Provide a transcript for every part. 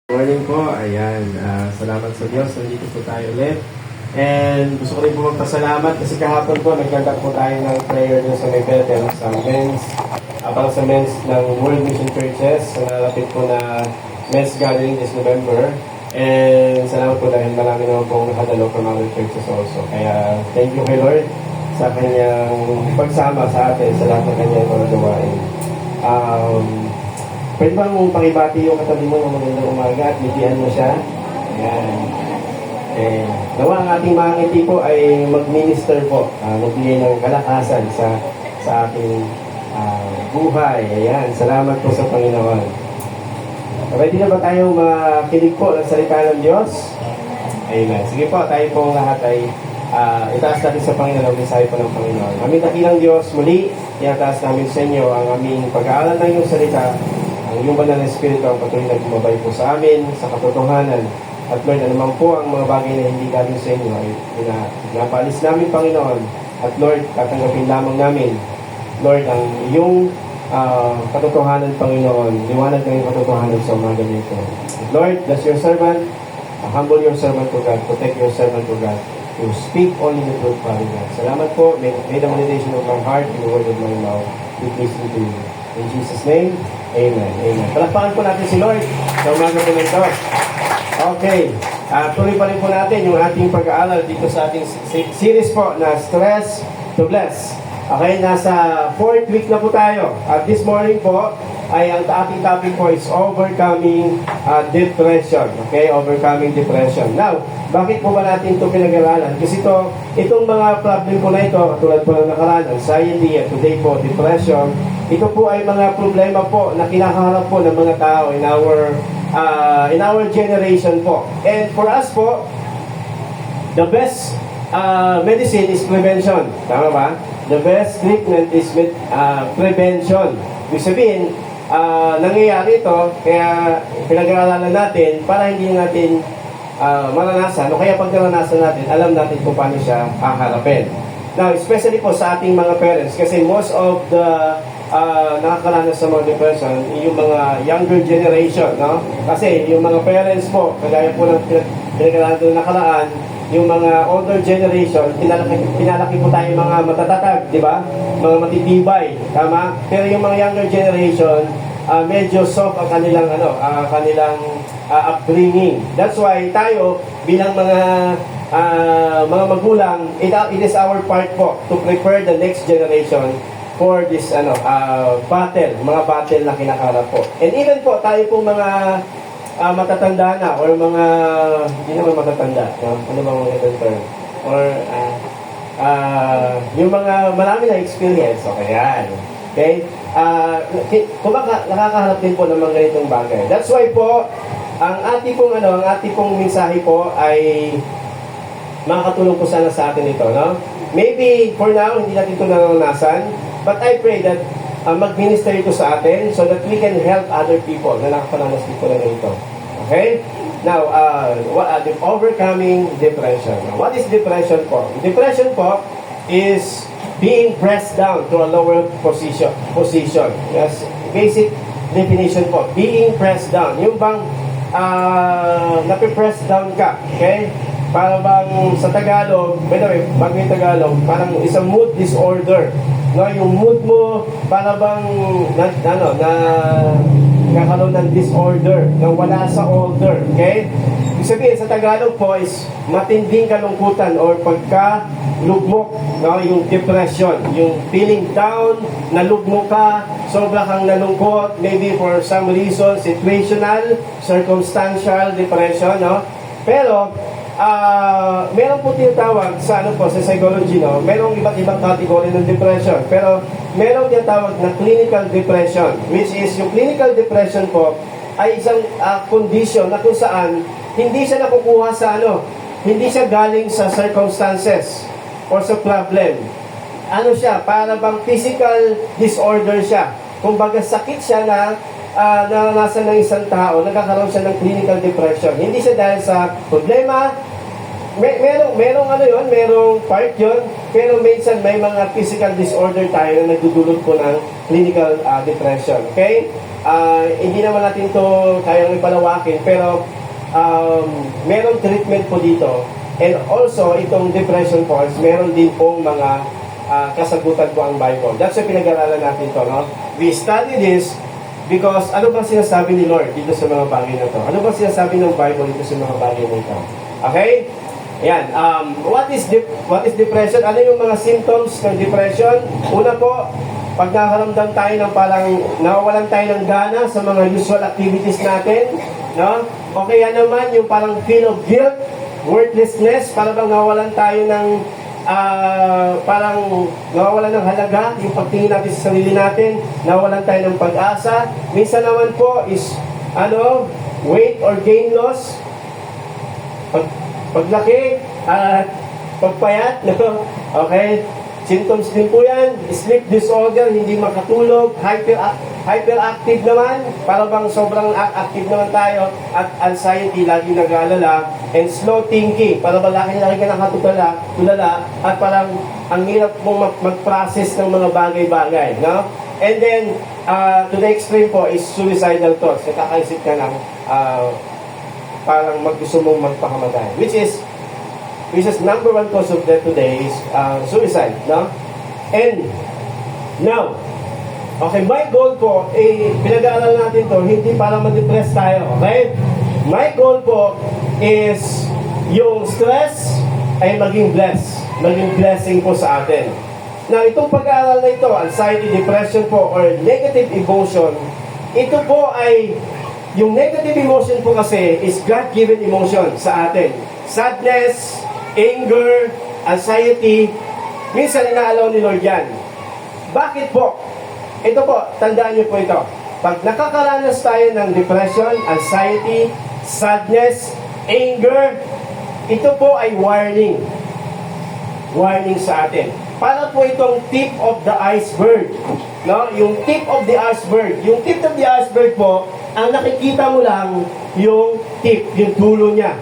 Morning po, ayan. Salamat sa Diyos, nandito po tayo ulit. And gusto ko rin po magpasalamat kasi kahapon po nagkandak po tayo ng prayer dun sa may Bethel, sa men's, para sa men's ng World Mission Churches. So, nalapit po na men's gathering this November. And salamat po dahil marami naman pong nakadalo from other churches also. Kaya thank you kay Lord sa kanyang pagsama sa atin sa lahat ng kanyang mga gawain. Pwede ba mong pakibati yung katabi mo ng magandang umaga at bitihan mo siya? Ayan. Nawa ang ating mga ngiti po ay mag-minister po, magbigay ng kalakasan sa ating buhay. Ayan, salamat po sa Panginoon. Ready na ba tayo makinig po ng salita ng Diyos? Amen. Sige po, tayo po lahat ay itaas natin sa Panginoon ang mensahe po ng Panginoon. Aming dakilang Diyos, muli, iataas namin sa inyo ang aming pag-aaral ng iyong salita. Ang iyong banal na Espiritu ang patuloy na gumabay po sa amin, sa katotohanan. At Lord, anuman po ang mga bagay na hindi galing sa inyo ay pinapaalis namin, Panginoon. At Lord, tatanggapin lamang namin, Lord, ang iyong katotohanan, Panginoon. Liwanag ng iyong katotohanan sa umaga nito. Lord, bless your servant. Humble your servant to God. Protect your servant to God. To speak only the truth, Father God. Salamat po. May the meditation of my heart and the word of my mouth be pleasing to you. In Jesus' name, Amen. Amen. Palakpakan po natin si Lord sa umaga po nito. Okay. Tuloy pa rin po natin yung ating pag-aaral dito sa ating series po na Stress to Bless. Okay, nasa 4th week na po tayo. At this morning po, ay ang ating topic po is overcoming depression. Okay, overcoming depression. Now, bakit po ba natin ito pinag-aralan? Kasi itong mga problem po na ito, tulad po ng nakaraan, anxiety, at today po, depression, ito po ay mga problema po na kinakaharap po ng mga tao in our generation po. And for us po, the best medicine is prevention. Tama ba? The best treatment is prevention. Ibig sabihin, nangyayari ito, kaya pinag-aaralan natin para hindi natin maranasan, o kaya pag naranasan natin, alam natin kung paano siya haharapin. Now, especially po sa ating mga parents, kasi most of the nakakaranas sa mga depression, yung mga younger generation, no? Kasi yung mga parents po, kagaya po ng pinag-aaralan doon nakaraan, yung mga older generation, pinalaki po tayo mga matatatag, di ba? Mga matitibay, tama? Pero yung mga younger generation, medyo soft ang kanilang upbringing. That's why tayo bilang mga magulang, it is our part po to prepare the next generation for this mga battle na kinakarap po. And even po tayo po mga matatanda na or mga hindi naman matatanda, no? Ano bang mga term? Or yung mga marami na experience, okay yan. Okay? Kung baka nakakaharap din po ng mga ganitong bagay. That's why po, ang ating pong mensahe po ay makakatulong po sana sa atin ito, no? Maybe for now, hindi natin ito naranasan, but I pray that mag-minister ito sa atin so that we can help other people na nakapananas dito na ito. Okay? Now, overcoming depression. Now, what is depression po? Depression po is being pressed down to a lower position. Yes, basic definition po. Being pressed down. Yung bang napipress down ka. Okay? Para bang sa Tagalog, by the way, bago yung Tagalog, parang isang mood disorder. No, yung mood mo, para bang nagkakaroon ng disorder, na wala sa order. Okay? Ibig sabihin, sa Tagalog po is matinding kalungkutan or pagka-lugmok, no? Yung depression, yung feeling down, nalugmok ka, sobra kang nalungkot, maybe for some reason, situational, circumstantial depression, no? Pero, meron po tinatawag sa sa psychology, no? Merong iba't ibang category ng depression. Pero merong tinatawag na clinical depression, which is yung clinical depression po ay isang condition na kung saan hindi siya nakukuha sa hindi siya galing sa circumstances or sa problem. Ano siya? Para bang physical disorder siya. Kumbaga sakit siya na naranasan ng isang tao, nagkakaroon siya ng clinical depression. Hindi siya dahil sa problema, merong part yun, pero minsan may mga physical disorder tayo na nagdudulot po ng clinical depression. Okay? hindi naman natin to kayang ipalawakin, pero merong treatment po dito. And also, itong depression po, meron din pong mga kasagutan po ang Bible. That's why pinag-aralan natin to, no? We study this because ano ba sinasabi ni Lord dito sa mga bagay na to? Ano ba sinasabi ng Bible dito sa mga bagay na ito? Okay? Ayan. What is depression? Ano yung mga symptoms ng depression? Una po, pag nakaramdam tayo ng parang nawawalan tayo ng gana sa mga usual activities natin, no? O kaya naman yung parang feel of guilt, worthlessness, para bang nawawalan tayo ng parang nawawalan ng halaga yung pagtingin natin sa sarili natin, nawawalan tayo ng pag-asa. Minsan naman po is weight or gain loss, paglaki at pagpayat, no? Okay? Symptoms din po yan. Sleep disorder, hindi makatulog, hyperactive naman, para bang sobrang active naman tayo, at anxiety, lagi nag-aalala, and slow thinking, para bang laki ka nakatulala, at parang ang hirap mong mag-process ng mga bagay-bagay, no? And then, to the extreme po is suicidal thoughts. Nakakaisip ka ng parang gusto mong magpakamatay, which is number one cause of death today is suicide, no? And now, okay, my goal po, pinag-aaral natin to, hindi para ma-depress tayo, okay? My goal po is yung stress ay maging blessing po sa atin. Now, itong pag-aaral na ito, anxiety, depression po, or negative emotion, ito po ay, yung negative emotion po kasi is God-given emotion sa atin. Sadness, anger, anxiety, minsan inaalaw ni Lord yan. Bakit po? Ito po, tandaan niyo po ito. Pag nakakaranas tayo ng depression, anxiety, sadness, anger, ito po ay warning. Warning sa atin. Para po itong tip of the iceberg. No? Yung tip of the iceberg. Yung tip of the iceberg po, ang nakikita mo lang yung tip, yung dulo niya.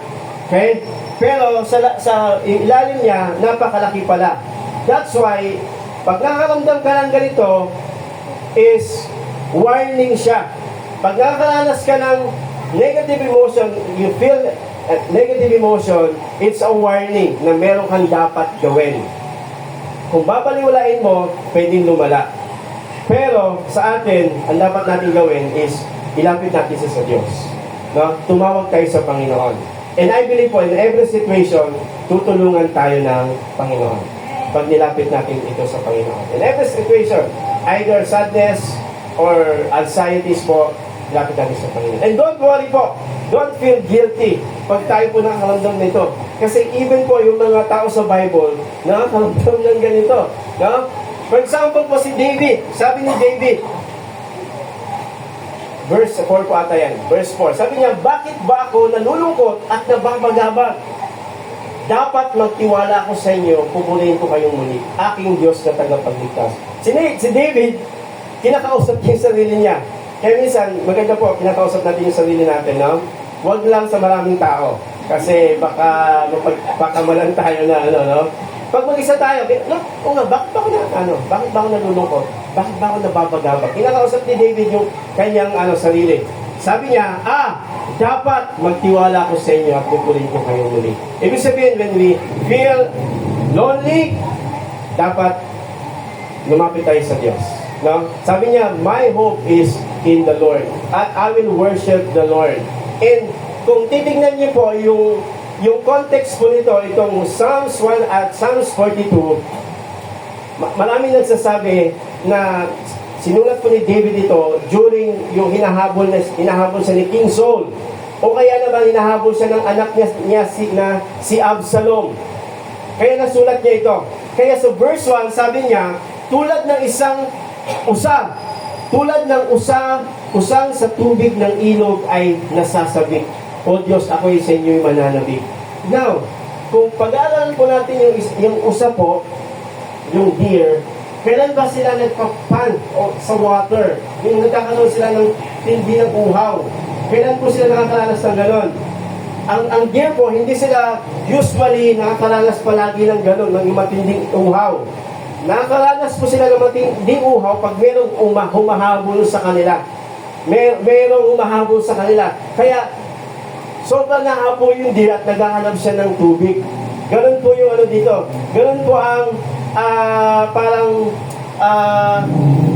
Okay? Pero sa ilalim niya, napakalaki pala. That's why, pag nakakaramdam ka ng ganito, is warning siya. Pag nakakaranas ka ng negative emotion, you feel negative emotion, it's a warning na meron kang dapat gawin. Kung babaliwalain mo, pwedeng lumala. Pero sa atin, ang dapat natin gawin is ilapit natin sa Diyos. No? Tumawag tayo sa Panginoon. And I believe po, in every situation, tutulungan tayo ng Panginoon. Pag nilapit natin ito sa Panginoon. In every situation, either sadness or anxieties po, nilapit natin sa Panginoon. And don't worry po, don't feel guilty pag tayo po nakakaramdam nito. Kasi even po yung mga tao sa Bible, nakakaramdam ng ganito. No? For example po si David, sabi ni David, verse 4 po ata yan. Verse 4. Sabi niya, bakit ba ako nalulungkot at nababagabag? Dapat magtiwala ako sa inyo, pupurihin ko kayong muli. Aking Diyos na tagapagligtas. Si David, kinakausap niya yung sarili niya. Kaya minsan, maganda po, kinakausap natin yung sarili natin, no? Huwag lang sa maraming tao. Kasi baka malan tayo na, no? Pag mag-isa tayo, bakit ba ako nalulungkot? Bakit ba ako nababagabag? Kinakausap ni David yung kanyang sarili. Sabi niya, dapat magtiwala ko sa inyo at pupurihin ko kayo muli. Ibig sabihin, when we feel lonely, dapat lumapit tayo sa Diyos. No? Sabi niya, my hope is in the Lord. At I will worship the Lord. And kung titignan niyo po yung context po nito, itong Psalms 1 at Psalms 42, marami nagsasabi na sinulat po ni David ito during yung hinahabol siya ni King Saul. O kaya naman hinahabol siya ng anak niya si Absalom. Kaya nasulat niya ito. Kaya sa verse 1, sabi niya, tulad ng isang usang sa tubig ng ilog ay nasasabik. O Diyos, ako'y sa inyo'y mananabik. Now, kung pag-aaralan po natin yung usa po, yung deer, kailan ba sila nagpa-pant sa water? Yung nagkakaroon sila ng tindi ng uhaw. Kailan po sila nakakaranas ng ganon? Ang deer po, hindi sila usually nakakaranas palagi ng ganon, ng matinding uhaw. Nakakaranas po sila ng matinding uhaw pag merong humahabol sa kanila. Merong humahabol sa kanila. Kaya, sobrang nahapo yung deer at naghahanap siya ng tubig. Ganun po yung ano dito. Ganun po ang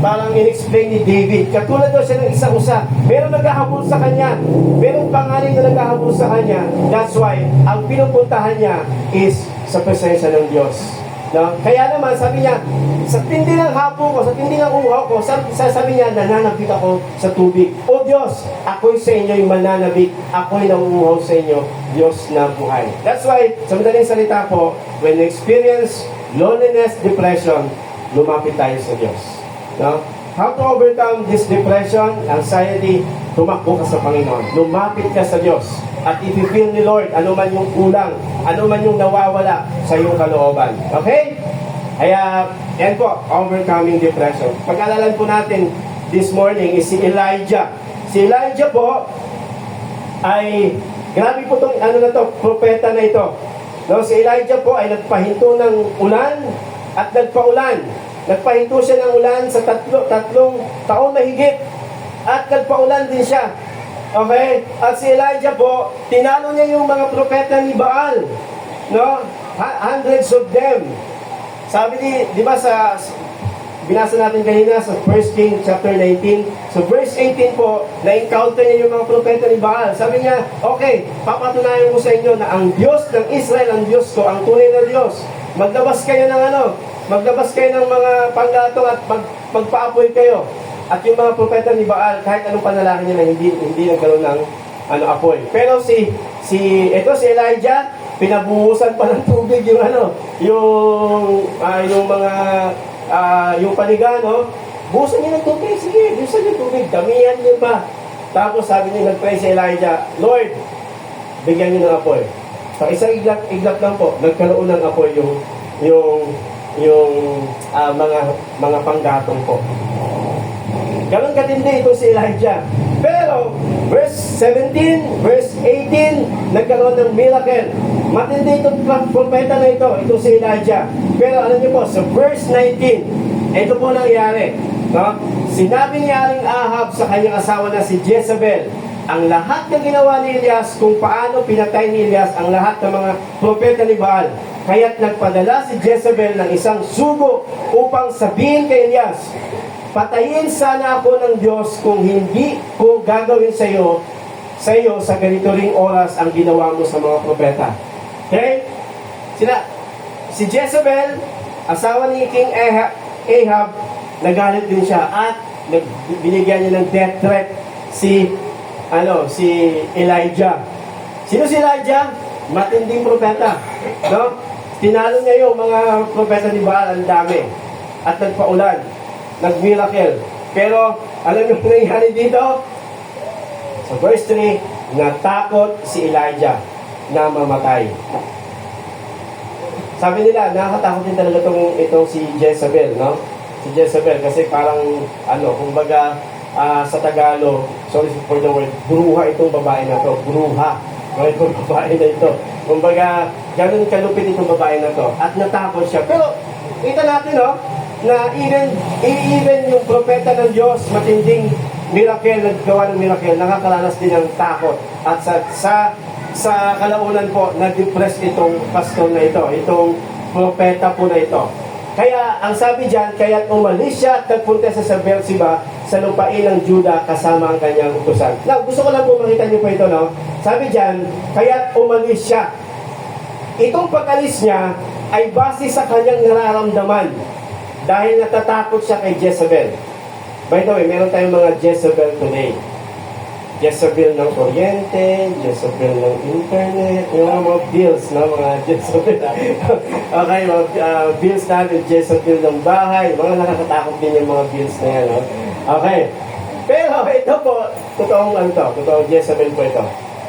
parang in-explain ni David. Katulad daw siya ng isang usa. Meron naghahabol sa kanya. Merong pangalan na naghahabol sa kanya. That's why, ang pinupuntahan niya is sa presensya ng Diyos. No? Kaya naman, sabi niya, sa tindi ng hapo ko, sa tindi ng uhaw ko, sabi niya, nananabik ako sa tubig. O Diyos, ako'y sa inyo'y mananabik. Ako'y nanguuhaw sa inyo, Diyos na buhay. That's why, sa madaling salita po, when you experience loneliness, depression, lumapit tayo sa Diyos. No? How to overcome this depression, anxiety, tumakbo ka sa Panginoon. Lumapit ka sa Diyos. At i-feel ni Lord, ano man yung kulang, ano man yung nawawala sa iyong kalooban. Okay? Kaya, yan po, overcoming depression. Pag-alalan po natin this morning is si Elijah. Si Elijah po ay, grabe po itong propeta na ito. No, si Elijah po ay nagpahinto ng ulan at nagpaulan. Nagpahinto siya ng ulan sa tatlong taon na higit. At nagpaulan din siya. Okay? At si Elijah po, tinalo niya yung mga propeta ni Baal. No? Hundreds of them. Sabi di ba binasa natin kanina sa 1 King chapter 19. So verse 18 po, na-encounter niya yung mga propeta ni Baal. Sabi niya, okay, papatunayan ko sa inyo na ang Diyos ng Israel, ang Diyos ko, ang tunay na Diyos. Maglabas kayo ng maglabas kayo ng mga panggatong at magpaapoy kayo. At yung mga propeta ni Baal, kahit anong panalangin niya na hindi nagkaroon ng apoy. Pero si Elijah, pinabuhusan pa ng tubig yung yung paligano, buhusan niya ng tubig, sige, buhusan niya ng tubig, damihan niyo pa. Tapos sabi niya, nag-pray si Elijah, Lord, bigyan niyo ng apoy. Sa isang iglap lang po, nagkaroon ng apoy yung mga panggatong po. Ganon katindi ito si Elijah. Pero, verse 17, verse 18, nagkaroon ng miracle. Matindi itong propeta na ito si Elijah. Pero alam niyo po, sa verse 19, ito po nangyari. No? Sinabi ni Aring Ahab sa kanyang asawa na si Jezebel, ang lahat ng ginawa ni Elias, kung paano pinatay ni Elias ang lahat ng mga propeta ni Baal. Kaya't nagpadala si Jezebel ng isang sugo upang sabihin kay Elias, patayin sana ako ng Diyos kung hindi ko gagawin sa iyo sa ganito ring oras ang ginawa mo sa mga propeta. Okay? Si Jezebel, asawa ni King Ahab, nagalit din siya at binigyan niya ng death threat si Elijah. Sino si Elijah? Matinding propeta. No? Tinalo niya yung mga propeta ni Baal, ang dami. At nagpaulan. Nag-miracle. Pero, alam niyo kung nangyari dito? Sa verse 3, natakot si Elijah na mamatay. Sabi nila, nakakatakot din talaga itong si Jezebel, no? Si Jezebel, kasi parang, kumbaga, sa Tagalog, sorry for the word, bruha itong babae na to. Bruha. Itong babae na ito. Kumbaga, ganun kalupit itong babae na to. At natakot siya. Pero, kita natin, no? Na even yung propeta ng Diyos, matinding miracle, naggawa ng miracle, nakakaranas din ng takot. At sa kalaunan po, na-depress itong pastor na ito, itong propeta po na ito. Kaya, ang sabi dyan, kaya't umalis siya at nagpunta sa Beersheba sa lupain ng Juda kasama ang kanyang utusan. Now, gusto ko lang po makita niyo po ito, no? Sabi dyan, kaya't umalis siya. Itong pag-alis niya ay base sa kanyang nararamdaman. Dahil natatakot siya kay Jezebel. By the way, meron tayong mga Jezebel today. Jezebel ng kuryente, Jezebel ng internet, yung mga bills, no? Mga Jezebel. Okay, mga bills natin, Jezebel ng bahay. Mga nakakatakot din yung mga bills na yan, no? Okay. Pero ito po, totoong Jezebel po ito.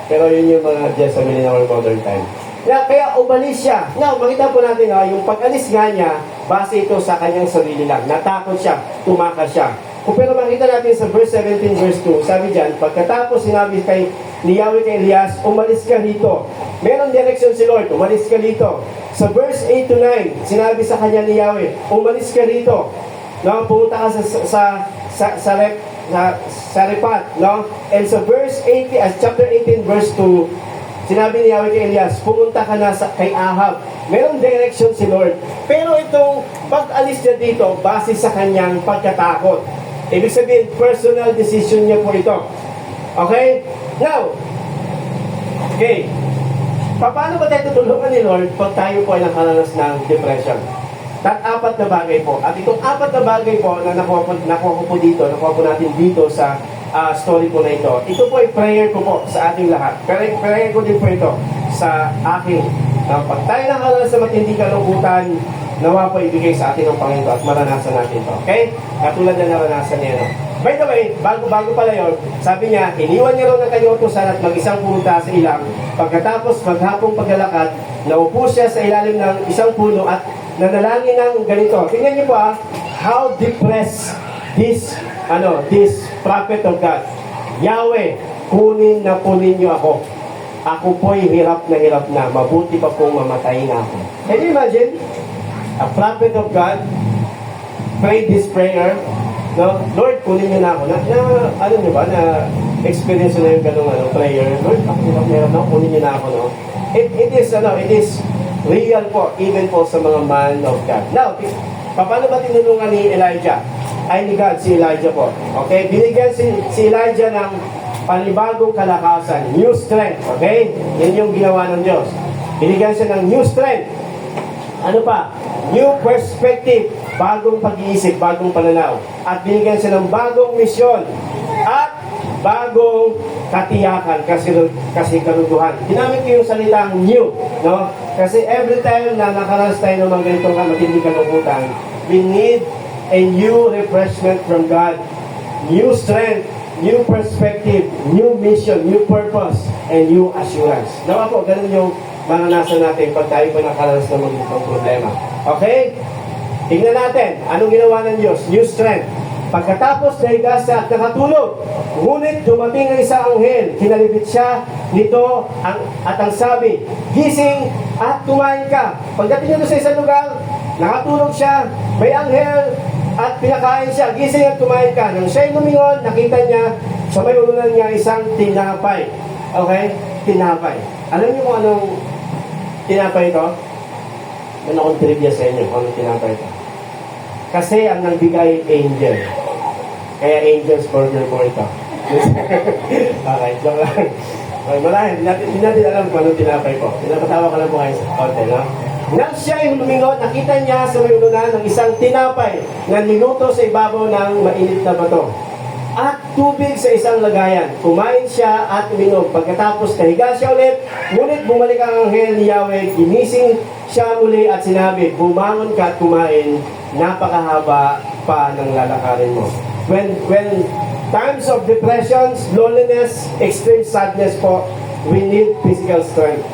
Pero yun yung mga Jezebel in our modern time. Kaya umalis siya. Now, makita po natin, yung pag-alis nga niya, base ito sa kanyang sarili lang. Natakot siya, tumakas siya. Pero makita natin sa verse 17, verse 2, sabi dyan, pagkatapos sinabi ni Yahweh kay Elias, umalis ka rito. Meron direction si Lord, umalis ka rito. Sa verse 8 to 9, sinabi sa kanya ni Yahweh, umalis ka rito. Pumunta ka sa sa Repat, no? And sa verse 18, chapter 18, verse 2, sinabi ni Yahweh kay Elias, pumunta ka na kay Ahab. Merong direction si Lord. Pero itong pag-alis niya dito, base sa kanyang pagkatakot. Ibig sabihin, personal decision niya po ito. Okay? Now, okay. Paano ba tayo tutulungan ni Lord pag tayo po ay nakaranas ng depression? Apat na bagay po. At itong apat na bagay po na nakuha po natin dito sa story po na ito. Ito po ay prayer ko po sa ating lahat. Prayer ko din po ito sa aking. Pag tayo nakaranas sa matindi kalungkutan, nawa po ibigay sa atin ng Panginoon at maranasan natin ito. Okay? Katulad na naranasan niya. No? By the way, bago pala yun, sabi niya, iniwan niya raw ng kanyang utusan at mag-isang pumunta sa ilang. Pagkatapos maghapong paglalakad, naupo siya sa ilalim ng isang puno at nanalangin ng ganito. Tingnan niyo po how depressed this prophet of God. Yahweh, kunin niyo ako. Ako po'y hirap na. Mabuti pa pong mamatay na ako. Can you imagine? A prophet of God prayed this prayer. No, Lord, kunin niyo na ako. Ano niyo ba, na experience na yung ganung prayer. Lord, ako hirap na ako, kunin niyo na ako. No? It is real po, even po sa mga man of God. Now, paano ba tinulungan ni Elijah? Ni God, si Elijah po. Okay? Binigyan si Elijah ng panibagong kalakasan, new strength. Okay? Yan yung ginawa ng Diyos. Binigyan siya ng new strength. Ano pa? New perspective, bagong pag-iisip, bagong pananaw. At binigyan siya ng bagong misyon. At bagong katiyakan, kasi karuduhan. Ginamit ko yung salitang new, no? Kasi every time na nakaranas tayo ng mga ganitong matindi kalungkutan, we need a new refreshment from God, new strength, new perspective, new mission, new purpose, and new assurance. Nawa po, ganun yung maranasan natin pag tayo pa nakaranas ng mga ganitong problema. Okay? Tingnan natin, anong ginawa ng Diyos? New strength. Pagkatapos nahiga siya at nakatulog, ngunit dumating ang isang anghel, kinalibit siya nito at ang sabi, gising at kumain ka. Pagdating nito sa isang lugar, nakatulog siya, may anghel at pinakain siya, gising at kumain ka. Nang siya'y lumingon, nakita niya sa may ulunan niya isang tinapay. Okay? Tinapay. Alam niyo kung anong tinapay ito? Meron akong trivia sa inyo kung anong tinapay ito. Kasi ang nagbigay angel. Kaya Angel's Burger po ito. Okay, joke lang. Okay, marahil, hindi natin alam kung anong tinapay ko. Pinapatawa ko lang po kayo sa konti, no? Nang siya ay lumingon, nakita niya sa may ulunan ng isang tinapay na niluto sa ibabaw ng mainit na bato. At tubig sa isang lagayan. Kumain siya at uminom. Pagkatapos kahiga siya ulit, ngunit bumalik ang anghel ni Yahweh, ginising siya muli at sinabi, bumangon ka at kumain, napakahaba pa ng lalakarin mo. When times of depression, loneliness, extreme sadness po, we need physical strength.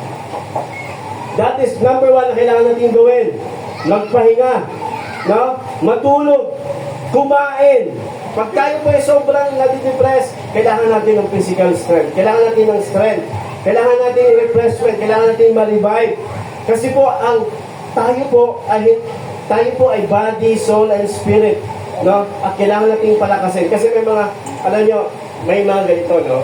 That is number one na kailangan natin gawin. Magpahinga, no? Matulog, kumain. Pag tayo po ay sobrang nadidepress, kailangan natin ng physical strength. Kailangan natin ng strength. Kailangan natin ng refreshment. Kailangan natin ma-revive. Kasi po, tayo po ay body, soul, and spirit. No? At kailangan natin palakasin. Kasi may mga, alam nyo, may mga ganito, no?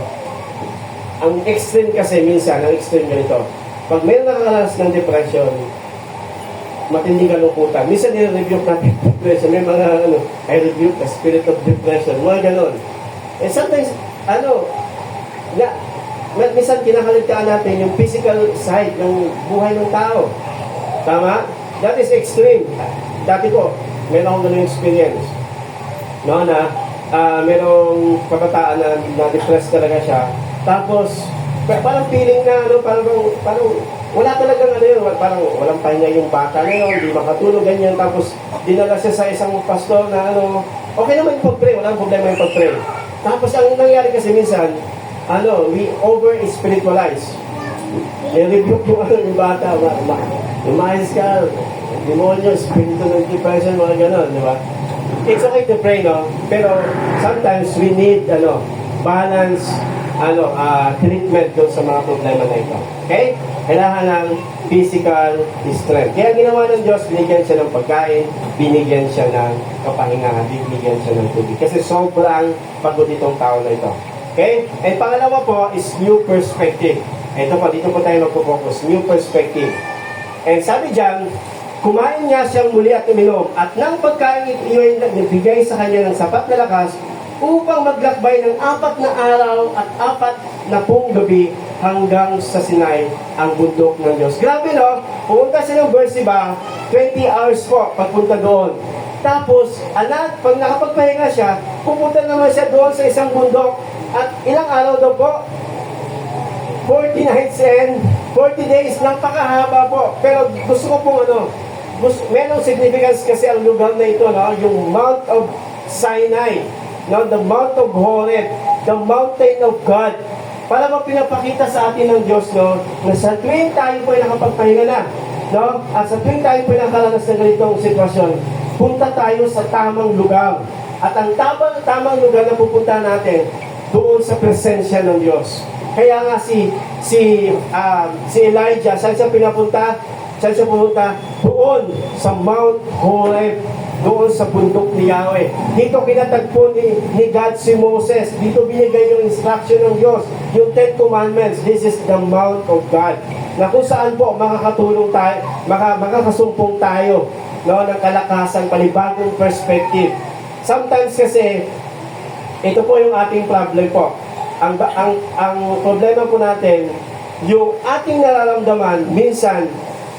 Ang extreme kasi minsan, ang extreme ganito. Pag may nakakaranas ng depression, matinding kalungkutan. Minsan nire-rebuke natin depression. May mga, I rebuke the spirit of depression. Mga ganon. And sometimes, minsan kinakaligtaan natin yung physical side ng buhay ng tao. Tama? That is extreme. Dati po, meron akong ganun experience. No, merong kabataan na na-depress talaga siya. Tapos, parang feeling na, parang wala talagang parang walang pahinga yung bata ngayon, hindi makatulog, ganyan. Tapos, dinala siya sa isang pastor na okay naman yung pag-pray, walang problema yung pag-pray. Tapos, ang nangyari kasi minsan, we over-spiritualize. I-rebuke yung bata, lumayas ka, demonyo, spirito ng depression, mga ganon, di ba? It's okay to pray, no? Pero sometimes we need balance treatment doon sa mga problema na ito. Okay? Kailangan ng physical strength. Kaya ginawa ng Diyos, binigyan siya ng pagkain, binigyan siya ng kapahingahan, binigyan siya ng tubig. Kasi sobrang pagod itong tao na ito. Okay? And pangalawa po is new perspective. Ito po, dito po tayo magpo-focus. New perspective. And sabi diyan, kumain niya siyang muli at uminom, at nang pagkain iyon nagbigay sa kanya ng sapat na lakas upang maglakbay ng 4 na araw at 40 gabi hanggang sa Sinai, ang bundok ng Diyos. Grabe, no? Pumunta siya ng Beersheba, 20 hours po pagpunta doon. Tapos, pag nakapagpahinga siya, pupunta naman siya doon sa isang bundok. At ilang araw daw po? 40 nights and 40 days. Napakahaba po. Pero gusto ko pong merong significance kasi ang lugar na ito, no? Yung Mount of Sinai, no? The Mount of Horeb, the Mountain of God. Para pinapakita sa atin ng Diyos, no, na sa tuwing tayo po ay nakapagpahinga na, no, at sa tuwing tayo po ay nakaranas ng ganitong sitwasyon, punta tayo sa tamang lugar. At ang tamang lugar na pupunta natin, doon sa presensya ng Diyos. Kaya nga si Elijah, saan siya pinapunta? Saan siya pumunta? Doon sa Mount Horeb, doon sa bundok ni Yahweh. Dito kinatagpo ni God si Moses. Dito binigay yung instruction ng Diyos, yung 10 Commandments. This is the Mount of God, na kung saan po makakatulong tayo, makakasumpong tayo, no, ng kalakasan, panibagong perspective. Sometimes kasi, ito po yung ating problem po. Ang problema po natin, yung ating nararamdaman, minsan,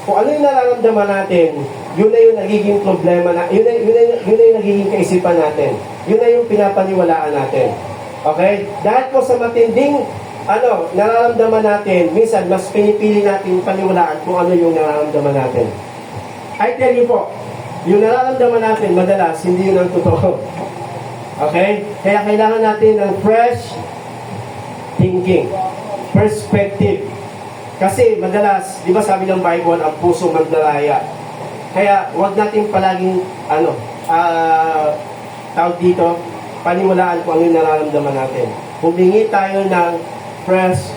kung ano yung nararamdaman natin, yun na yung nagiging problema na, yun na yung nagiging kaisipan natin. Yun na yung pinapaniwalaan natin. Okay? Dahil po sa matinding nararamdaman natin, minsan mas pinipili natin paniwalaan kung ano yung nararamdaman natin. I tell you po, yung nararamdaman natin, madalas, hindi yun ang totoo. Okay? Kaya kailangan natin ng fresh thinking, perspective. Kasi madalas, di ba sabi ng Bible, ang puso magdalaya. Kaya wag natin palaging tawag dito, paniwalaan kung ano yung nararamdaman natin. Humingi tayo ng fresh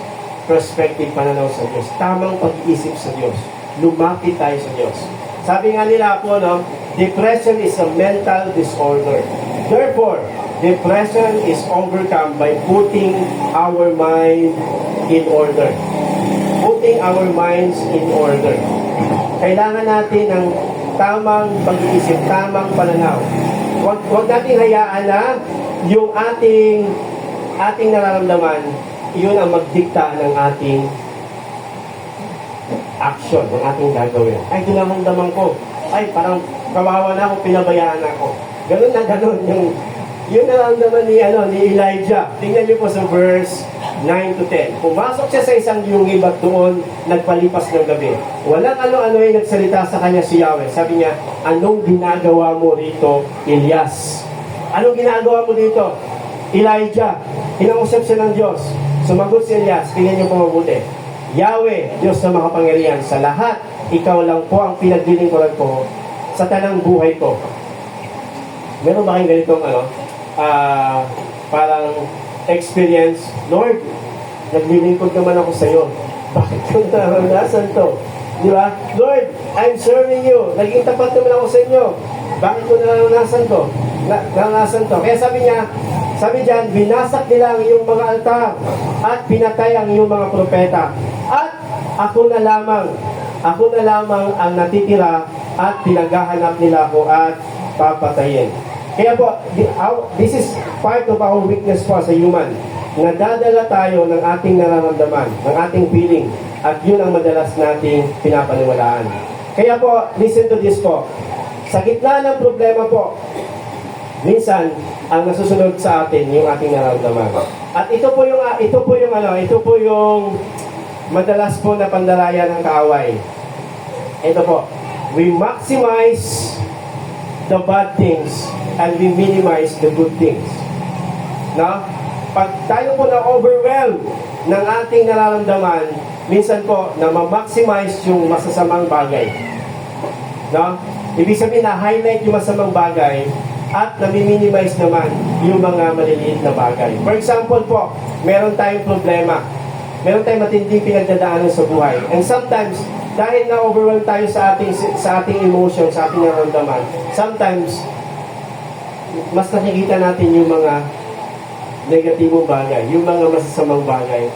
perspective, pananaw sa Diyos. Tamang pag-iisip sa Diyos. Lumapit tayo sa Diyos. Sabi nga nila po, no, depression is a mental disorder. Therefore, depression is overcome by putting our mind in order. Putting our minds in order. Kailangan natin ng tamang pag-iisip, tamang pananaw. Huwag natin hayaan na yung ating nararamdaman, yun ang magdikta ng ating action, ng ating gagawin. Ay, dinaramdaman ko. Ay, parang kawawa na ako, pinabayaan ako. Ganun na ganun yung nararamdaman ni Elijah. Tingnan niyo po sa verse 9 to 10. Pumasok siya sa isang yungib at doon nagpalipas ng gabi. Walang ano-ano ay nagsalita sa kanya si Yahweh. Sabi niya, anong ginagawa mo rito, Elias? Anong ginagawa mo dito? Elijah. Inausap siya ng Diyos. Sumagot si Elias. Tingnan niyo po mabuti. Yahweh, Diyos na makapangyarihan sa lahat, ikaw lang po ang pinaglilingkuran ko sa tanang buhay ko. Meron ba kayong ganitong parang experience? Lord, naglilingkod naman ako sa iyo. Bakit ko naranasan to? Di ba? Lord, I'm serving you. Naging tapat naman ako sa inyo. Bakit ko naranasan to? Naranasan to. Kaya sabi diyan, binasak nila ang iyong mga altar at pinatay ang iyong mga propeta. At ako na lamang ang natitira at pinaghahanap nila ako at papatayin. Kaya po, this is part of our weakness po sa human. Nadadala tayo ng ating nararamdaman, ng ating feeling, at yun ang madalas nating pinapaniwalaan. Kaya po, listen to this po. Sa gitna ng problema po, minsan, ang nasusunod sa atin, yung ating nararamdaman. At ito po yung madalas po na pandalaya ng kaaway. Ito po, we maximize the bad things and we minimize the good things. No? Pag tayo po na-overwhelm ng ating nararamdaman, minsan po na ma-maximize yung masasamang bagay. No? Ibig sabihin na highlight yung masamang bagay at nami-minimize naman yung mga maliliit na bagay. For example po, meron tayong problema. Meron tayong matinding pinagdadaanan sa buhay. And sometimes, dahil na-overwhelm tayo sa ating emotion, sa ating nararamdaman, sometimes, mas nakikita natin yung mga negatibong bagay, yung mga masasamang bagay,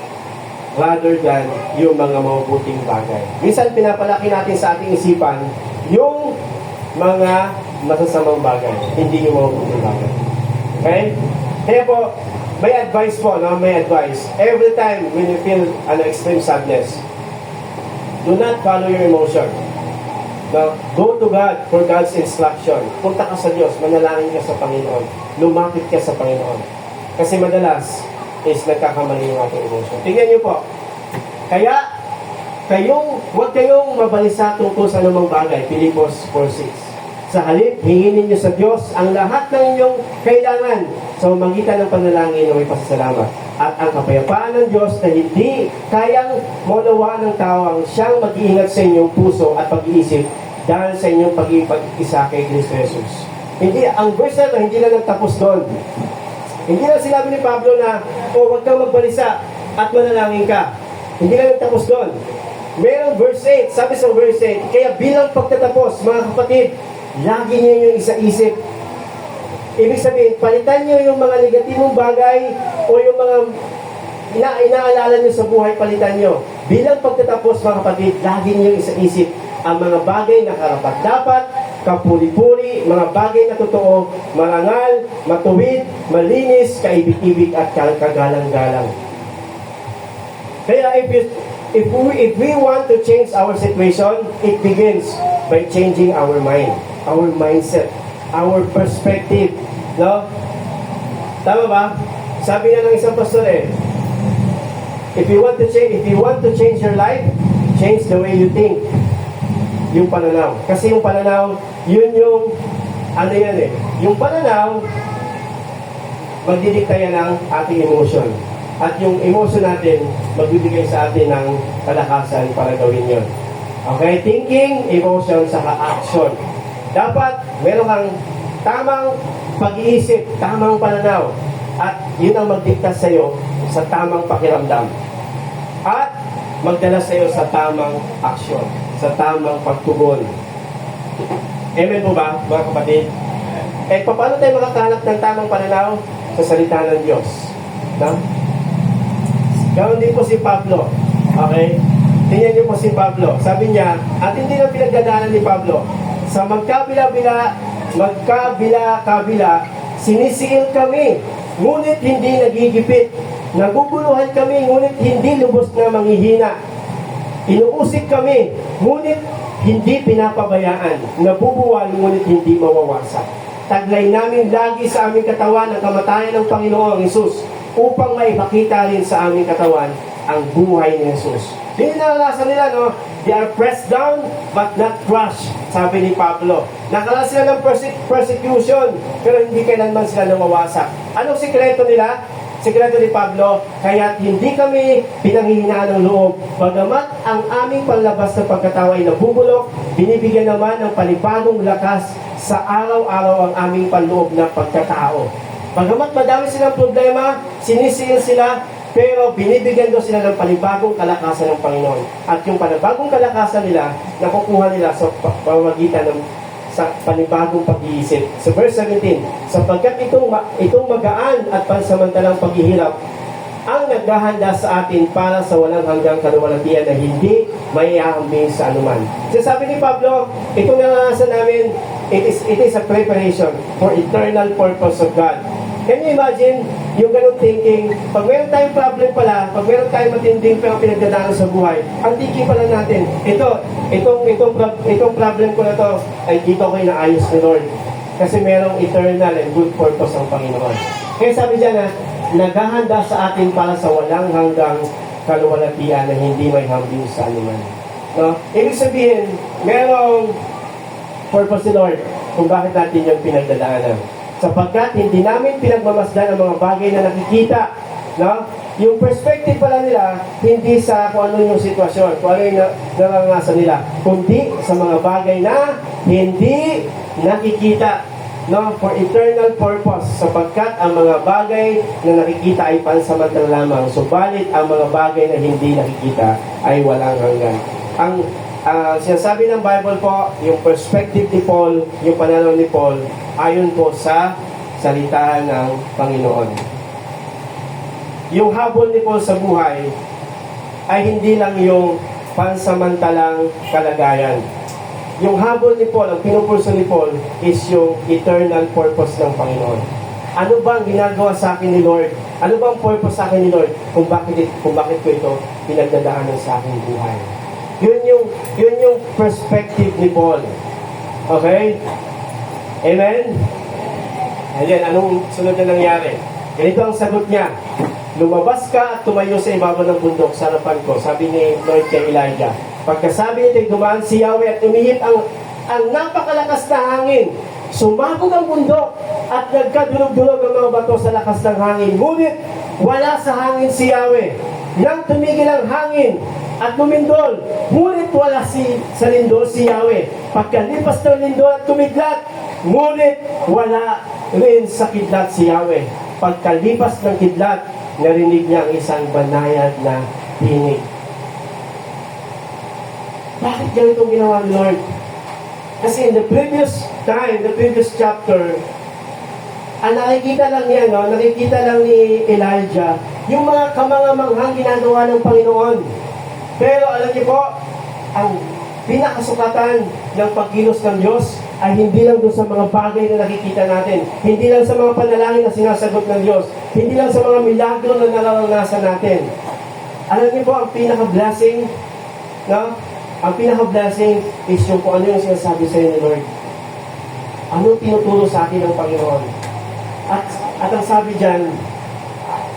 rather than yung mga mabubuting bagay. Minsan, pinapalaki natin sa ating isipan yung mga masasamang bagay, hindi yung mabubuting bagay. Okay? Kaya po, may advice po, no? May advice. Every time when you feel an extreme sadness, do not follow your emotion. No? Go to God for God's instruction. Punta ka sa Diyos, manalangin ka sa Panginoon. Lumapit ka sa Panginoon. Kasi madalas is nagkakamali yung ating emotion. Tingnan niyo po. Kaya, huwag kayong mabalisa tungkol sa anumang bagay. Pilipos 4:6. Sa halip, hinginin niyo sa Diyos ang lahat ng inyong kailangan sa pamamagitan ng panalangin o may pasasalamat. At ang kapayapaan ng Diyos na hindi kayang maunawaan ng tao ang siyang mag-iingat sa inyong puso at pag-iisip dahil sa inyong pag-iisa kay Kristo Jesus. Hindi, ang verse na ito, hindi na nagtapos doon. Hindi na sinabi ni Pablo na, huwag kang magbalisa at manalangin ka. Hindi na nagtapos doon. Merong verse 8, sabi sa verse 8, kaya bilang pagtatapos, mga kapatid, lagi niyo yung isa-isip. Ibig sabihin, palitan niyo yung mga negatibong bagay o yung mga inaalala niyo sa buhay, palitan niyo. Bilang pagtatapos, mga kapatid, lagi niyo yung isa-isip ang mga bagay na karapat-dapat, kapuri-puri, mga bagay na totoo, marangal, matuwid, malinis, kaibig-ibig at kagalang-galang. Kaya if we want to change our situation, it begins by changing our mind, our mindset, our perspective. No? Tama ba? Sabi nga ng isang pastor if you want to change your life, change the way you think. Yung pananaw. Kasi yung pananaw, yun yung, yung pananaw, magdidikta yan ng ating emotion. At yung emotion natin, magbibigay sa atin ng kalakasan para gawin yun. Okay? Thinking, emotion, saka action. Dapat, meron kang tamang pag-iisip, tamang pananaw. At yun ang magdikta sa iyo sa tamang pakiramdam. At magdala sa iyo sa tamang action, sa tamang pagtugon. Amen po ba, mga kapatid? Paano tayo makakahanap ng tamang pananaw? Sa salita ng Diyos. No? Gawin din po si Pablo. Okay? Tingnan niyo po si Pablo. Sabi niya, at hindi na pinagdadaanan ni Pablo, sa magkabila-kabila, sinisiil kami, ngunit hindi nagigipit. Naguguluhan kami, ngunit hindi lubos na manghihina. Inuusik kami, ngunit hindi pinapabayaan. Nabubuwal, ngunit hindi mawawasak. Taglay namin lagi sa aming katawan ang kamatayan ng Panginoong Hesus upang maipakita rin sa aming katawan ang buhay ni Hesus. Hindi naranasan nila, no? They are pressed down but not crushed, sabi ni Pablo. Nakala sila ng persecution, pero hindi kailanman sila nawawasak. Anong sikreto nila? Sikreto ni Pablo, kaya hindi kami pinanghihinaan ng loob. Bagamat ang aming panlabas na pagkatawa ay nabubulok, binibigyan naman ng panibagong lakas sa araw-araw ang aming panloob na pagkatao. Bagamat madami silang problema, sinisiil sila, pero binibigyan daw sila ng panibagong kalakasan ng Panginoon. At yung panibagong kalakasan nila, nakukuha nila sa pamamagitan ng sa panibagong pag-iisip. Sa verse 17, sapagkat itong magaan at pansamantalang paghihirap ang naghahanda sa atin para sa walang hanggang kaluwalhatian na hindi maiahambing sa anuman. So sabi ni Pablo, itong naranasan namin, it is a preparation for eternal purpose of God. Can you imagine yung ganung thinking? Pag meron tayong problem pala, pag meron tayong matinding pinagdadaanan sa buhay, ang thinking pala natin, itong problem ko na to, ay dito ko inaayos ni Lord. Kasi merong eternal and good purpose ang Panginoon. Kaya sabi dyan na, naghahanda sa atin para sa walang hanggang kaluwalhatian na hindi may hambing sa anuman. No? Ibig sabihin, merong purpose ni Lord kung bakit natin yung pinagdadaanan. Sapagkat hindi namin pinagmamasdan ang mga bagay na nakikita. No? Yung perspective pala nila, hindi sa kung ano yung sitwasyon, kung ano yung naranasan nila, kundi sa mga bagay na hindi nakikita. no, for eternal purpose, sapagkat ang mga bagay na nakikita ay pansamantala lamang, subalit ang mga bagay na hindi nakikita ay walang hanggan. Ang sinasabi ng Bible po, yung perspective ni Paul, yung pananaw ni Paul, ayon po sa salita ng Panginoon. Yung habol ni Paul sa buhay ay hindi lang yung pansamantalang kalagayan. Yung habol ni Paul, ang pinupulso ni Paul, is yung eternal purpose ng Panginoon. Ano ba ang ginagawa sa akin ni Lord? Ano ba ang purpose sa akin ni Lord? Kung bakit ko ito pinagdadaanan sa aking buhay. Yun yung perspective ni Paul. Okay? Amen? Ayan, anong sunod na nangyari? Ganito ang sagot niya. Lumabas ka at tumayo sa ibabaw ng bundok sa harapan ko, sabi ni Lord kay Elijah. Pagkasabi nito, dumaan si Yahweh at umihip ang napakalakas na hangin. Sumabog ang bundok at nagkadulog-dulog ang mga bato sa lakas ng hangin. Ngunit wala sa hangin si Yahweh. Nang tumigil ang hangin at lumindol, ngunit wala sa lindol si Yahweh. Pagkalipas ng lindol at tumidlat, ngunit wala rin sa kidlat si Yahweh. Pagkalipas ng kidlat, narinig niya ang isang banayad na tinig. Bakit ganitong ginawa ni Lord? Kasi in the previous chapter, nakikita lang niya, no? Nakikita lang ni Elijah yung mga kamangamanghang ginagawa ng Panginoon. Pero alam niyo po, ang pinakasukatan ng pagkilos ng Diyos ay hindi lang doon sa mga bagay na nakikita natin. Hindi lang sa mga panalangin na sinasagot ng Diyos. Hindi lang sa mga milagro na nararanasan natin. Alam niyo po, ang pinaka-blessing, no? Ang pinaka-blessing is yung kung ano yung sinasabi sa inyo ni Lord. Ano tinuturo sa akin ng Panginoon? At ang sabi dyan,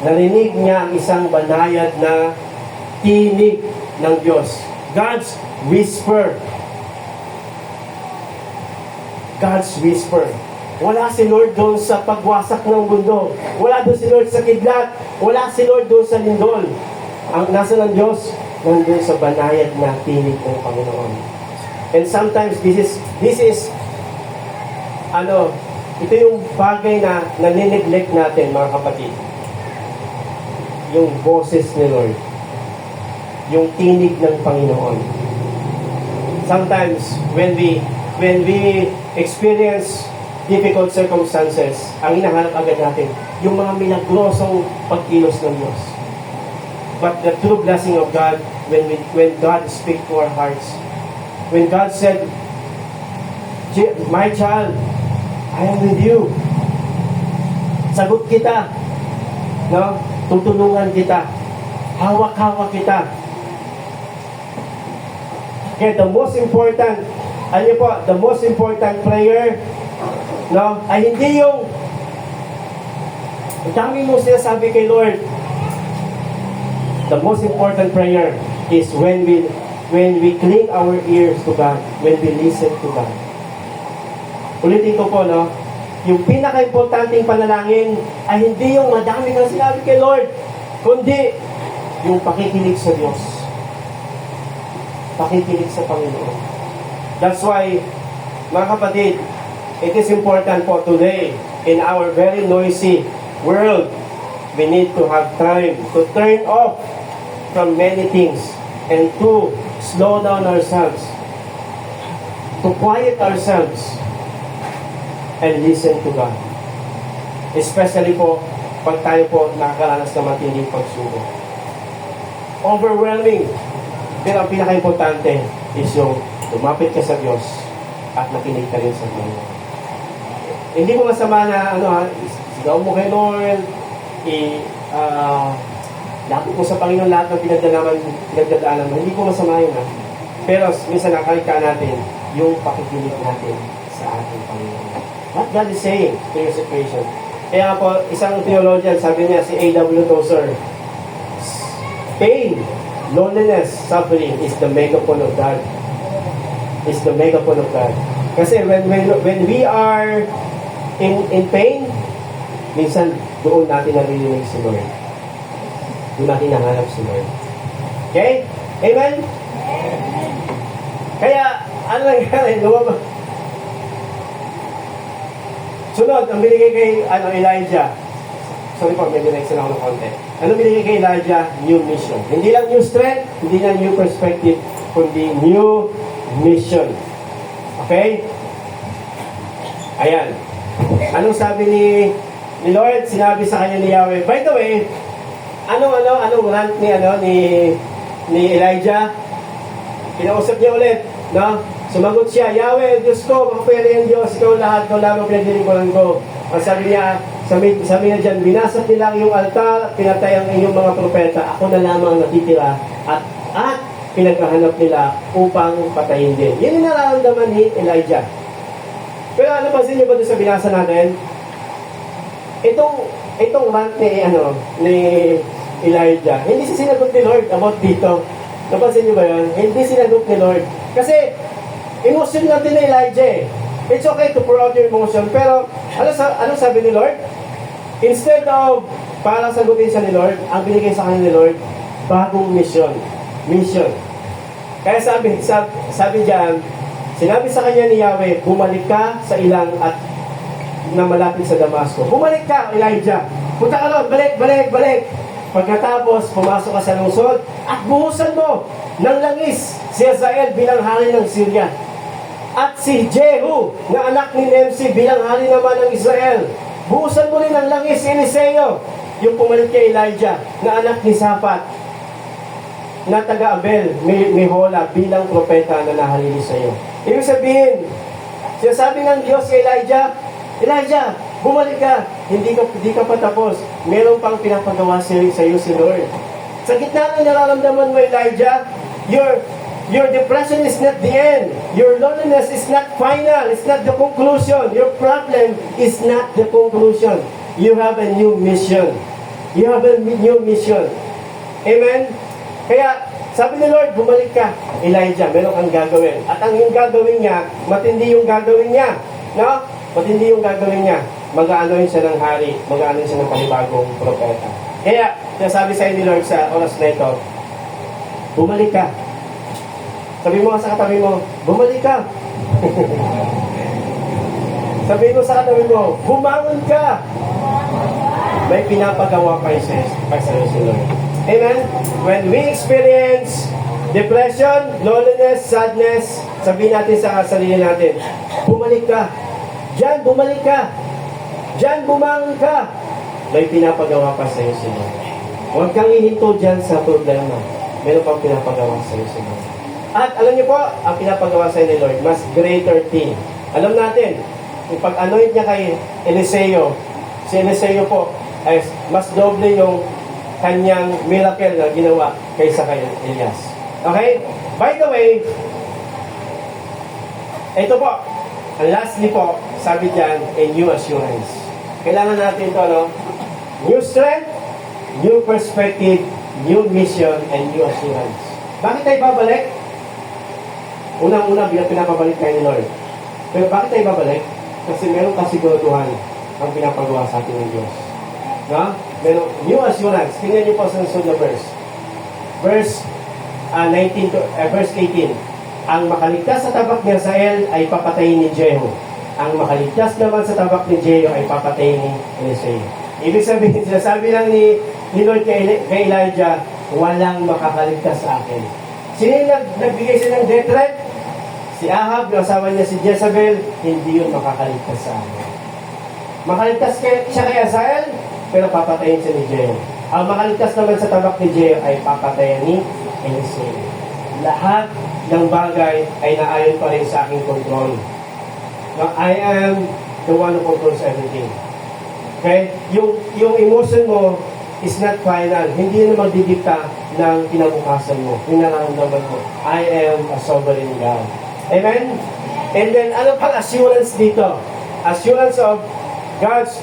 narinig niya ang isang banayad na tinig ng Diyos. God's whisper. God's whisper. Wala si Lord doon sa pagwasak ng mundo. Wala doon si Lord sa kidlat. Wala si Lord doon sa lindol. Ang nasa ng Diyos, nandun sa banayad na tinig ng Panginoon. And sometimes this is ito yung bagay na nanineglect natin, mga kapatid. Yung boses ni Lord. Yung tinig ng Panginoon. Sometimes, when we experience difficult circumstances, ang hinahanap agad natin, yung mga milagrosong pagkilos ng Diyos. But the true blessing of God, when God speaks to our hearts, when God said, "My child, I am with you." Sagot kita, no? Tutulungan kita, hawak-hawak kita. Okay, the most important prayer, no, ay hindi yung dami mo sinasabi kay Lord. The most important prayer is when we clean our ears to God, when we listen to God. Ulitin ko po, no? Yung pinaka-importanting panalangin ay hindi yung madami kang sinabi kay Lord, kundi yung pakikinig sa Diyos. Pakikinig sa Panginoon. That's why, mga kapatid, it is important po today, in our very noisy world, we need to have time to turn off from many things and to slow down ourselves, to quiet ourselves, and listen to God. Especially po, pag tayo po nakakaranas ng matinding pagsubok. Overwhelming. Pero ang pinaka-importante is yung lumapit ka sa Diyos at makinig ka rin sa Panginoon. Hindi mo masama na, sigaw mo kay Lord, lapit mo sa Panginoon lahat ng pinagdadaanan mo. Hindi ko masama yun, ha? Pero minsan nakakita natin yung pakikinig natin sa ating Panginoon. What God is saying to your situation. Kaya po, isang theologian, sabi niya, si A.W. Tozer, pain, loneliness, suffering is the megaphone of God. Is the megaphone of God. Kasi when we are in pain, minsan doon natin narinig si Lord. Doon natin nahanap si Lord. Okay? Amen? Kaya, ano nangyari? Sunod, ang binigay kay Elijah. Sorry po, medyo na-extend ako ng konti. Ano binigay kay Elijah? New mission. Hindi lang new strength, hindi lang new perspective, kundi new mission. Okay? Ayan. Anong sabi ni Lord? Sinabi sa kanya ni Yahweh. By the way, anong rant ni Elijah? Kinausap niya ulit, no? Sumagot siya, Yahweh, Diyos ko, makapangyarihan Diyos, ikaw lahat, ikaw lamang pinaglilingkuran ko. Ang sabi niya, sabi niya dyan, binasat nila ang iyong altar, pinatay ang iyong mga propeta, ako na lamang natitira, at pinaghahanap nila upang patayin din. Yun yung nararamdaman ni Elijah. Pero ano pansin niyo ba doon sa binasa natin? Itong rant ni Elijah, hindi siya sinagot ni Lord about dito. Napansin niyo ba yun? Hindi sinagot ni Lord. Kasi, emotion natin ni Elijah eh. It's okay to pour out your emotion, pero ano sabi ni Lord? Instead of para sagutin siya ni Lord, ang binigay sa kanya ni Lord, bagong mission. Mission. Kaya sabi diyan, sinabi sa kanya ni Yahweh, bumalik ka sa ilang at na malapit sa Damasco. Bumalik ka, Elijah. Punta ka doon, balik. Pagkatapos, pumasok ka sa lungsod at buhusan mo ng langis si Hazael bilang hari ng Syria. At si Jehu na anak ni Nimsi bilang hari naman ng Israel. Buhusan mo rin ng langis si Eliseo, yung pumalit kay Elijah na anak ni Safat na taga-Abel, Mehola bilang propeta na nahalili sa iyo. Ibig sabihin, sinasabi ng Diyos kay Elijah, bumalik ka, hindi ka pa tapos. Meron pang pinapagawa sa iyo si Lord. Sa gitna ng nararamdaman mo, Elijah, your depression is not the end. Your loneliness is not final. It's not the conclusion. Your problem is not the conclusion. You have a new mission. You have a new mission. Amen? Kaya, sabi ni Lord, bumalik ka, Elijah, meron kang gagawin. At ang yung gagawin niya, matindi yung gagawin niya. No? Matindi yung gagawin niya. Mag-aanoin siya ng hari. Mag-aanoin siya ng panibagong propeta. Kaya, sabi sa ni Lord sa oras na ito, bumalik ka. Sabi mo sa katabi mo, bumalik ka. Sabi mo sa katabi mo, bumangon ka. May pinapagawa pa sa si Lord. Amen? When we experience depression, loneliness, sadness, sabihin natin sa sarili natin, bumalik ka. Diyan, bumalik ka. Diyan, bumangon ka. May pinapagawa pa sa si Lord. Huwag kang ihinto dyan sa problema. Meron pang pinapagawa sa si Lord. At alam niyo po, ang pinapagawa sa ni Lord, mas greater thing. Alam natin, yung pag-anoint niya kay Eliseo, si Eliseo po, ay mas doble yung kanyang miracle na ginawa kaysa kay Elias. Okay? By the way, ito po, ang lastly po, sabi dyan, a new assurance. Kailangan natin ito, no? New strength, new perspective, new mission, and new assurance. Bakit tayo babalik? Unang-una, pinapabalik tayo ni Lord. Pero bakit tayo babalik? Kasi meron kasiguraduhan ang pinapagawa sa atin ng Diyos. No? Meron new assurance. Tingnan niyo po sa sunod na verse. Verse 18. Ang makaligtas sa tabak ni Hazael ay papatayin ni Jehu. Ang makaligtas naman sa tabak ni Jehu ay papatayin ni Eliseo. Ibig sabihin, sinasabi lang ni Lord kay Elijah, walang makakaligtas sa akin. Sino yung nagbigay siya ng death threat? Si Ahab, yung asawa niya si Jezebel, hindi yun makakaligtas sa akin. Makaligtas siya kay Hazael, pero papatayin siya ni Jehu. Ang makaligtas naman sa tabak ni Jehu ay papatayin ni Eliseo. Lahat ng bagay ay naayon pa rin sa aking control. Now, I am the one who controls everything. Okay? Yung emotion mo is not final. Hindi na magdidikta ng kinabukasan mo. Yung nararamdaman mo. I am a sovereign God. Amen? And then, ano pang assurance dito? Assurance of God's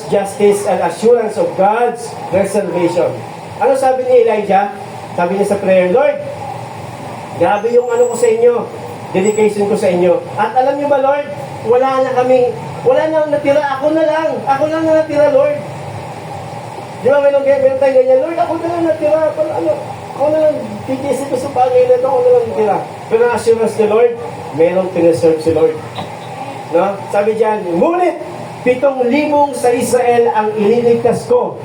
justice and assurance of God's reservation. Ano sabi ni Elijah? Sabi niya sa prayer, Lord, grabe yung ano ko sa inyo, dedication ko sa inyo. At alam niyo ba, Lord, wala na natira, ako na lang na natira, Lord. Di ba, meron tayo ganyan, Lord, ako na lang natira, ako na lang, titisip ko sa bagay na ito, ako na lang natira. Pero ang assurance ni Lord, meron pinaserve si Lord. No? Sabi diyan, ngunit, 7,000 sa Israel ang ililigtas ko,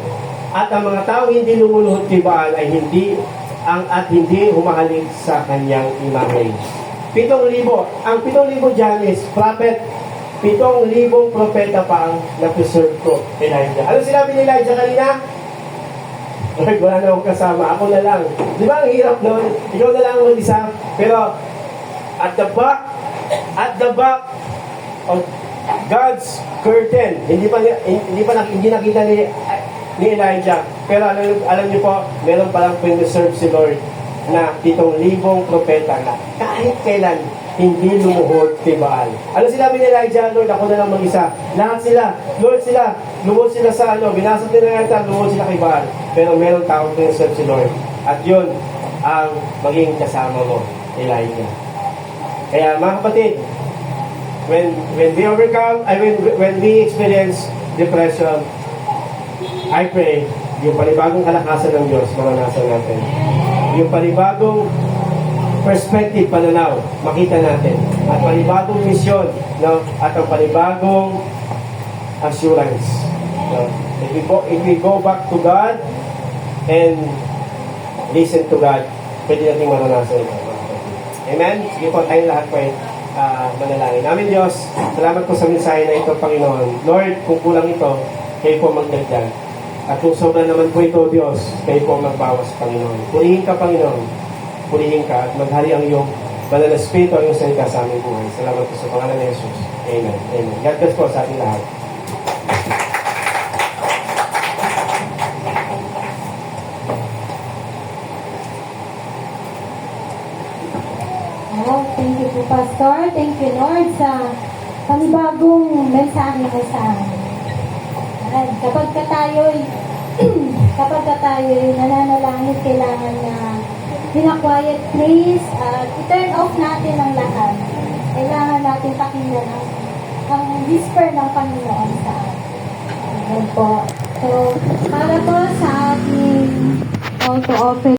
at ang mga tao hindi lumuluhod kay Baal ay hindi humahalik sa kanyang imahe. 7,000. Ang 7,000 dyan is prophet. 7,000 propeta pa ang na-preserve ko, Elijah. Ano sinabi ni Elijah kanina? Lord, wala na akong kasama. Ako na lang. Di ba ang hirap nun? Ikaw na lang ang isa. Pero at the back of God's curtain, hindi nakita ni Elijah. Pero alam niyo po, meron palang preserve si Lord na 7,000 propeta na kahit kailan hindi lumuhod kay Baal. Ano sinabi ni Elijah? Lord, ako na lang mag-isa. Lahat sila, Lord sila, lumuhod sila sa binasag nila yata, lumuhod sila kay Baal. Pero meron taong preserve si Lord. At yun ang maging kasama mo, Elijah. Kaya mga kapatid, when we overcome, when we experience depression, I pray, yung panibagong kalakasan ng Diyos, maranasan natin. Yung panibagong perspective, pananaw, makita natin. At panibagong misyon, no? At ang panibagong assurance. No? If we go back to God and listen to God, pwede natin maranasan ito. Amen? Sige po, tayong lahat po ay manalangin. Amin Diyos, salamat po sa mensahe na ito, Panginoon. Lord, kung kulang ito, kayo po magdagdag. At kung sobra naman po ito, Diyos, kayo po magbawas, Panginoon. Purihin ka, Panginoon. Purihin ka at maghari ang iyong banal na Espiritu ang iyong salita sa aming buhay. Salamat po sa pangalan ni Jesus. Amen. Amen. God bless po sa ating lahat. Oh, thank you po, Pastor. Thank you, Lord, sa panibagong mensahe mo sa amin. At kapag ka tayo'y nananalangin, kailangan na pina-quiet place at i-turn off natin ang lahat. Kailangan natin pakinggan ang whisper ng Panginoon sa atin. Ayan po. So, para po sa ating call to offer